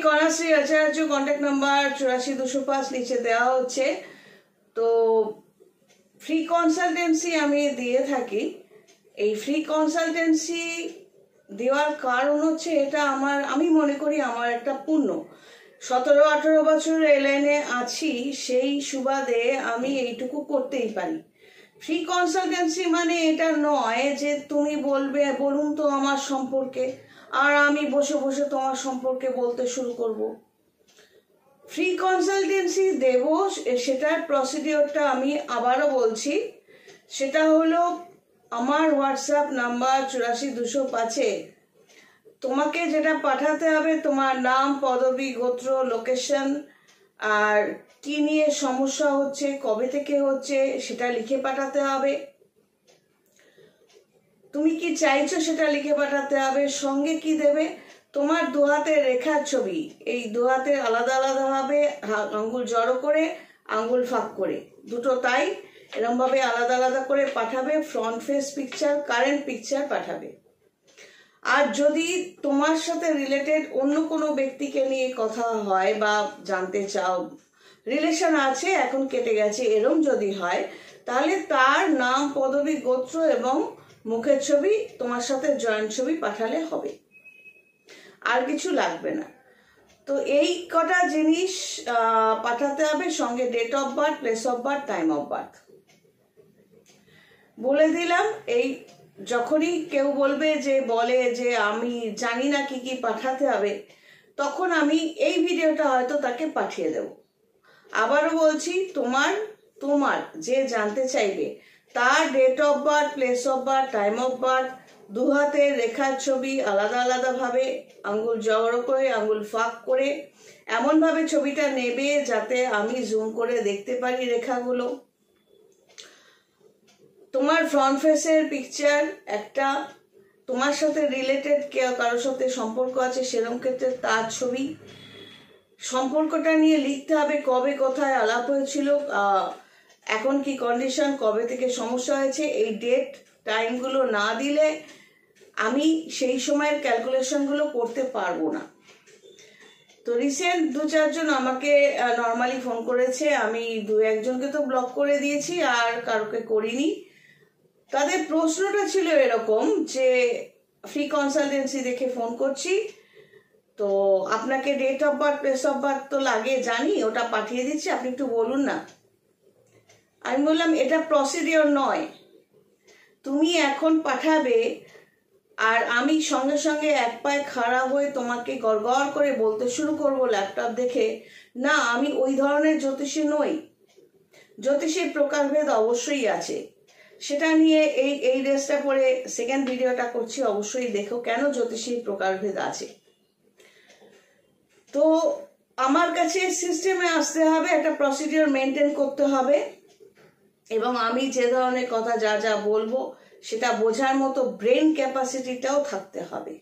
কণাশ্রী আচার্য, contact number 84,205 নিচে দেওয়া হচ্ছে। তো ফ্রি কনসালটেন্সি আমি দিয়ে থাকি। এই ফ্রি কনসালটেন্সি দেওয়ার কারণ হচ্ছে এটা আমি মনে করি আমার একটা পুণ্য। 17-18 বছর এই লাইনে আছি, সেই সুবাদে আমি এইটুকু করতেই পারি। ফ্রি কনসালটেন্সি মানে এটা নয় যে তুমি বলুন তো আমার সম্পর্কে, আর আমি বসে বসে তোমার সম্পর্কে বলতে শুরু করব। ফ্রি কনসালটেন্সি দেব, সেটার প্রসিডিওরটা আমি আবারও বলছি। সেটা হলো আমার হোয়াটসঅ্যাপ নাম্বার 84,205-এ তোমাকে যেটা পাঠাতে হবে, তোমার নাম, পদবি, গোত্র, লোকেশন, আর কি নিয়ে সমস্যা হচ্ছে, কবে থেকে হচ্ছে সেটা লিখে পাঠাতে হবে। তুমি কি চাইছো সেটা লিখে পাঠাতে হবে। সঙ্গে কি দেবে, তোমার দু হাতের রেখার ছবি, এই দু হাতের আলাদা আলাদা ভাবে আঙ্গুল জড়ো করে আঙ্গুল ফাঁক করে দুটো, তাই এরকম ভাবে আলাদা আলাদা করে পাঠাবে। Front face picture, current picture পাঠাবে। আর যদি তোমার সাথে রিলেটেড অন্য কোনো ব্যক্তিকে নিয়ে কথা হয় বা জানতে চাও, রিলেশন আছে এখন কেটে গেছে, এরম যদি হয়, তাহলে তার নাম, পদবি, গোত্র এবং মুখের ছবি, তোমার সাথে জয়েন্ট ছবি পাঠালে হবে, আর কিছু লাগবে না। তো এই কটা জিনিস পাঠাতে হবে, সঙ্গে date of birth, place of birth, time of birth বলে দিলাম। এই যখনই কেউ বলে যে আমি জানি না কি কি পাঠাতে হবে, তখন আমি এই ভিডিওটা হয়তো তাকে পাঠিয়ে দেব। আবারও বলছি, তোমার যে জানতে চাইবে তার date of birth, place of birth, time of birth, দু হাতের রেখার ছবি আলাদা আলাদা ভাবে আঙ্গুল জড়ো করে আঙ্গুল ফাঁক করে এমন ভাবে ছবিটা নেবে যাতে আমি জুম করে দেখতে পারি রেখাগুলো। তোমার ফ্রন্ট ফেসের পিকচার একটা, তোমার সাথে রিলেটেড কারোর সাথে সম্পর্ক আছে সেরকম ক্ষেত্রে তার ছবি, সম্পর্কটা নিয়ে লিখতে হবে কবে কোথায় আলাপ হয়েছিল, এখন কি কন্ডিশন, কবে থেকে সমস্যা হয়েছে। এই ডেট টাইমগুলো না দিলে আমি সেই সময়ের ক্যালকুলেশনগুলো করতে পারবো না। তো রিসেন্ট 2-4 জন আমাকে নর্মালি ফোন করেছে, আমি 2-1 জনকে তো ব্লক করে দিয়েছি, আর কারোকে করিনি। তাদের প্রশ্নটা ছিল এরকম যে ফ্রি কনসালটেন্সি দেখে ফোন করছি, তো আপনাকে date of birth, place of birth তো লাগে জানি, ওটা পাঠিয়ে দিচ্ছি, আপনি একটু বলুন না। আমি বললাম এটা প্রসিডিওর নয়, তুমি এখন পাঠাবে আর আমি সঙ্গে সঙ্গে এক পায়ে খাড়া হয়ে তোমাকে গড়গড় করে বলতে শুরু করব ল্যাপটপ দেখে, না আমি ওই ধরনের জ্যোতিষী নই। জ্যোতিষীর প্রকারভেদ অবশ্যই আছে, সেটা নিয়ে এই রেসটা পরে সেকেন্ড ভিডিওটা করছি, অবশ্যই দেখো কেন জ্যোতিষীর প্রকারভেদ আছে। তো আমার কাছে সিস্টেমে আসতে হবে, একটা প্রসিডিওর মেনটেন করতে হবে, এবং আমি যে ধরনের কথা যা যা বলবো সেটা বোঝার মতো ব্রেন ক্যাপাসিটিটাও থাকতে হবে।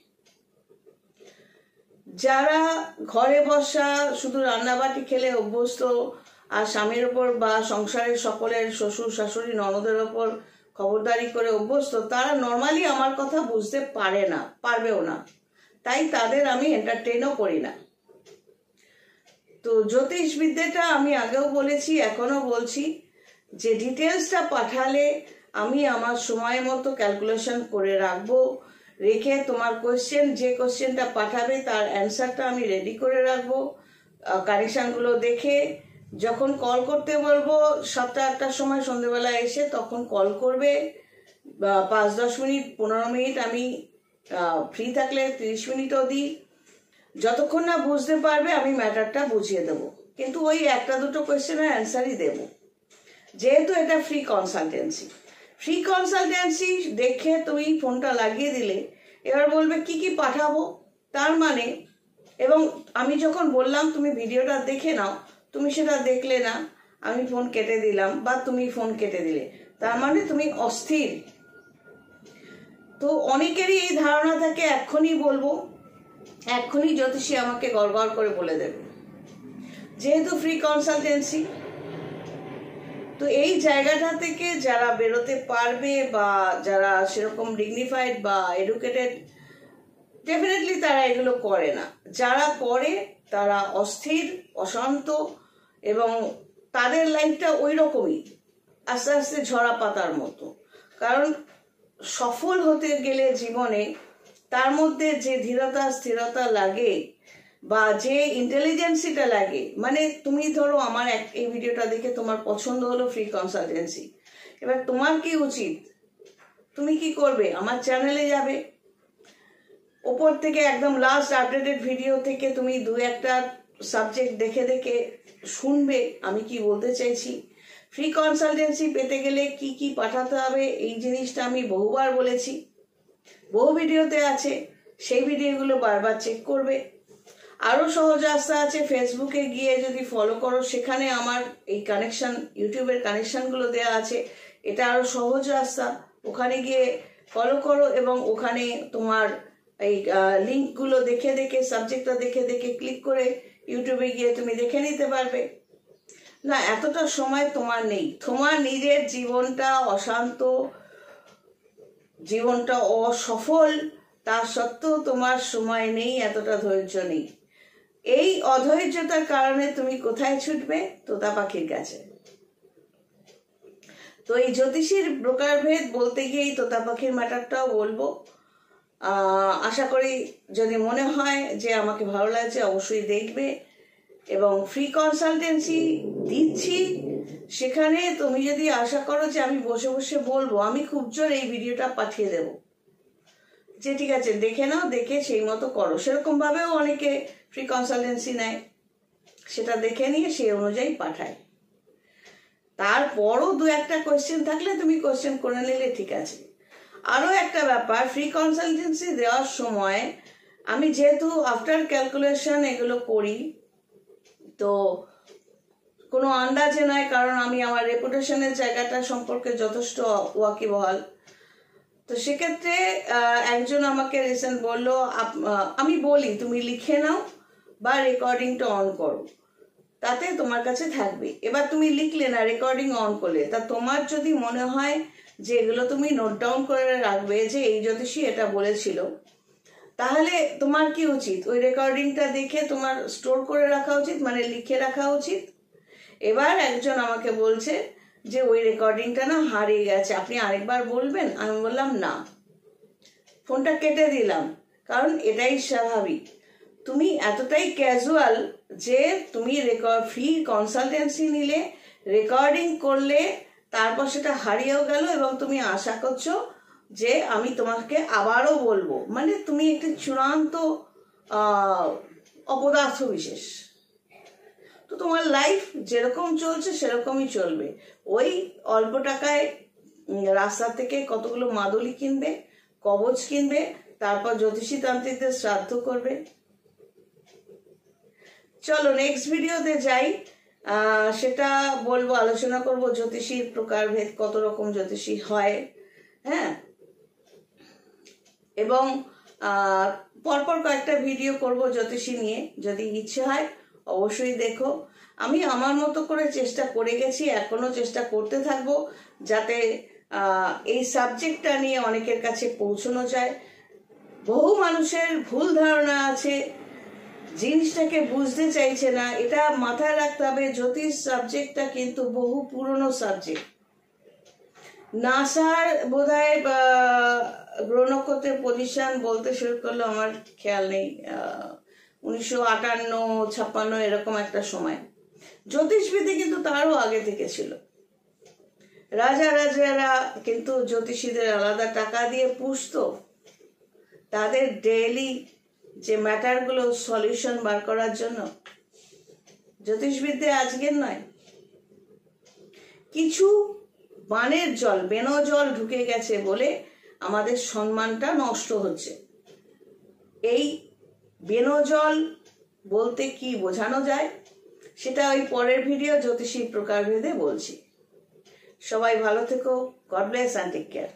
যারা ঘরে বসা শুধু রান্নাবাটি খেলে অভ্যস্ত, আর স্বামীর ওপর বা সংসারের সকলের শ্বশুর শাশুড়ি ননদের ওপর খবরদারি করে অভ্যস্ত, তারা নর্মালি আমার কথা বুঝতে পারবেও না, তাই তাদের আমি এন্টারটেনও করি না। তো জ্যোতিষবিদ্যাটা আমি আগেও বলেছি, এখনো বলছি, যে ডিটেলসটা পাঠালে আমি আমার সময় মতো ক্যালকুলেশন করে রাখবো, রেখে তোমার যে কোশ্চেনটা পাঠাবে তার অ্যান্সারটা আমি রেডি করে রাখবো। কানেকশানগুলো দেখে যখন কল করতে বলবো 7-8টার সময় সন্ধ্যেবেলা এসে, তখন কল করবে। 5-10 মিনিট 15 মিনিট আমি ফ্রি থাকলে 30 মিনিটও দিই, যতক্ষণ না বুঝতে পারবে আমি ম্যাটারটা বুঝিয়ে দেবো, কিন্তু ওই 1-2 কোয়েশ্চেনের অ্যান্সারই দেবো, যেহেতু এটা ফ্রি কনসালটেন্সি দেখে তুমি ফোনটা লাগিয়ে দিলে, এবার বলবে কি কি পাঠাবো, তার মানে, এবং আমি যখন বললাম তুমি ভিডিওটা দেখে নাও, তুমি সেটা দেখলে না, আমি ফোন কেটে দিলাম বা তুমি ফোন কেটে দিলে, তার মানে তুমি অস্থির। তো অনেকেরই এই ধারণা থাকে এক্ষুনি বলবো, এক্ষুনি জ্যোতিষী আমাকে গড়গড় করে বলে দেবে, যেহেতু ফ্রি কনসালটেন্সি। তো এই জায়গাটা থেকে যারা বেরোতে পারবে বা যারা সেরকম ডিগনিফাইড বা এডুকেটেড, ডেফিনেটলি তারা এগুলো করে না। যারা করে তারা অস্থির, অশান্ত, এবং তাদের লাইফটা ওই রকমই, আস্তে আস্তে ঝরা পাতার মতো। কারণ সফল হতে গেলে জীবনে তার মধ্যে যে ধীরতা স্থিরতা লাগে বা যে ইন্টেলিজেন্সিটা লাগে, মানে তুমি ধরো আমার এই ভিডিওটা দেখে তোমার পছন্দ হলো ফ্রি কনসালটেন্সি, এবার তোমার কি উচিত, তুমি কি করবে? আমার চ্যানেলে যাবে, ওপর থেকে একদম লাস্ট আপডেটেড ভিডিও থেকে তুমি দু একটা সাবজেক্ট দেখে দেখে শুনবে আমি কি বলতে চাইছি। ফ্রি কনসালটেন্সি পেতে গেলে কি কি পাঠাতে হবে এই জিনিসটা আমি বহুবার বলেছি, বহু ভিডিওতে আছে, সেই ভিডিওগুলো বারবার চেক করবে। আরও সহজ রাস্তা আছে, ফেসবুকে গিয়ে যদি ফলো করো, সেখানে আমার এই কানেকশন, ইউটিউবের কানেকশনগুলো দেওয়া আছে, এটা আরও সহজ রাস্তা। ওখানে গিয়ে ফলো করো এবং ওখানে তোমার এই লিঙ্কগুলো দেখে দেখে, সাবজেক্টটা দেখে দেখে ক্লিক করে ইউটিউবে গিয়ে তুমি দেখে নিতে পারবে। না, এতটা সময় তোমার নেই, তোমার নিজের জীবনটা অশান্ত, জীবনটা অসফল, তা সত্ত্বেও তোমার সময় নেই, এতটা ধৈর্য নেই। এই অধৈর্যতার কারণে তুমি কোথায় ছুটবে? তোতা পাখির কাছে। তো এই জ্যোতিষীর প্রকারভেদ বলতে গিয়ে এই তোতা পাখির ম্যাটারটাও বলবো। আশা করি যদি মনে হয় যে আমাকে ভালো লাগছে অবশ্যই দেখবে। এবং ফ্রি কনসালটেন্সি দিচ্ছি, সেখানে তুমি যদি আশা করো যে আমি বসে বসে বলবো, আমি খুব জোর এই ভিডিওটা পাঠিয়ে দেব যে ঠিক আছে দেখে নাও, দেখে সেই মতো করো। সেরকম ভাবেও অনেকে ফ্রি কনসালটেন্সি নেয়, সেটা দেখে নিয়ে সেই অনুযায়ী পাঠায়। তারপরও দু একটা কোয়েশ্চেন থাকলে তুমি কোয়েশ্চেন করে নিলে ঠিক আছে। আরও একটা ব্যাপার, ফ্রি কনসালটেন্সি দেওয়ার সময় আমি যেহেতু আফটার ক্যালকুলেশন এগুলো করি, তো কোনো আন্দাজে নয়, কারণ আমি আমার রেপুটেশনের জায়গাটা সম্পর্কে যথেষ্ট ওয়াকিবহাল। তো সেক্ষেত্রে একজন আমাকে রিসেন্ট বললো, আমি বলি তুমি লিখে নাও বা রেকর্ডিংটা অন করো, তাতে তোমার কাছে থাকবে। এবার তুমি লিখলে না, রেকর্ডিং অন করলে, তা তোমার যদি মনে হয় যে এগুলো তুমি নোট ডাউন করে রাখবে যে এই জ্যোতিষী এটা বলেছিল, তাহলে তোমার কি উচিত? ওই রেকর্ডিংটা দেখে তোমার স্টোর করে রাখা উচিত, মানে লিখে রাখা উচিত। এবার একজন আমাকে বলছে যে ওই রেকর্ডিংটা না হারিয়ে গেছে, আপনি আরেকবার বলবেন? আমি বললাম না, ফোনটা কেটে দিলাম, কারণ এটাই স্বাভাবিক। তুমি এতটাই ক্যাজুয়াল যে তুমি ফ্রি কনসালটেন্সি নিলে, রেকর্ডিং করলে, তারপর সেটা হারিয়েও গেল এবং তুমি আশা করছো যে আমি তোমাকে আবারও বলবো, মানে তুমি একটি চূড়ান্ত অপদার্থ বিশেষ। তো তোমার লাইফ যেরকম চলছে সেরকমই চলবে। ওই অল্প টাকায় রাস্তা থেকে কতগুলো মাদুলি কিনবে, কবচ কিনবে, তারপর জ্যোতিষী তান্ত্রিকদের শ্রাদ্ধ করবে। চলো নেক্সট ভিডিওতে যাই, সেটা বলবো, আলোচনা করব জ্যোতিষীর প্রকারভেদ, কত রকম জ্যোতিষী হয়, হ্যাঁ। এবং পরপর কয়েকটা ভিডিও করব জ্যোতিষী নিয়ে, যদি ইচ্ছে হয় অবশ্যই দেখো। আমি আমার মতো করে চেষ্টা করে গেছি, এখনো চেষ্টা করতে থাকবো যাতে এই সাবজেক্টটা নিয়ে অনেকের কাছে পৌঁছানো যায়। বহু মানুষের ভুল ধারণা আছে, জিনিসটাকে বুঝতে চাইছে না। এটা মাথায় রাখতে হবে, জ্যোতিষ সাবজেক্টটা কিন্তু বহু পুরনো সাবজেক্ট। নাসার বোধহয় গ্রহ নক্ষত্রের পজিশন বলতে শুরু করলো, আমার খেয়াল নেই, 1958-56 এরকম একটা সময়। জ্যোতিষবিদ্যা কিন্তু তারও আগে থেকে ছিল। রাজারা কিন্তু জ্যোতিষীদের আলাদা টাকা দিয়ে পুষতো, তাদের ডেইলি যে ম্যাটারগুলো সলিউশন বার করার জন্য। জ্যোতিষবিদ্যা আজকের নয়। কিছু বানের জল, বেনো জল ঢুকে গেছে বলে আমাদের সম্মানটা নষ্ট হচ্ছে। এই বেনো জল বলতে কি বোঝানো যায় সেটা ওই পরের ভিডিও জ্যোতিষী প্রকারভেদে বলছি। সবাই ভালো থেকো, God bless and take care.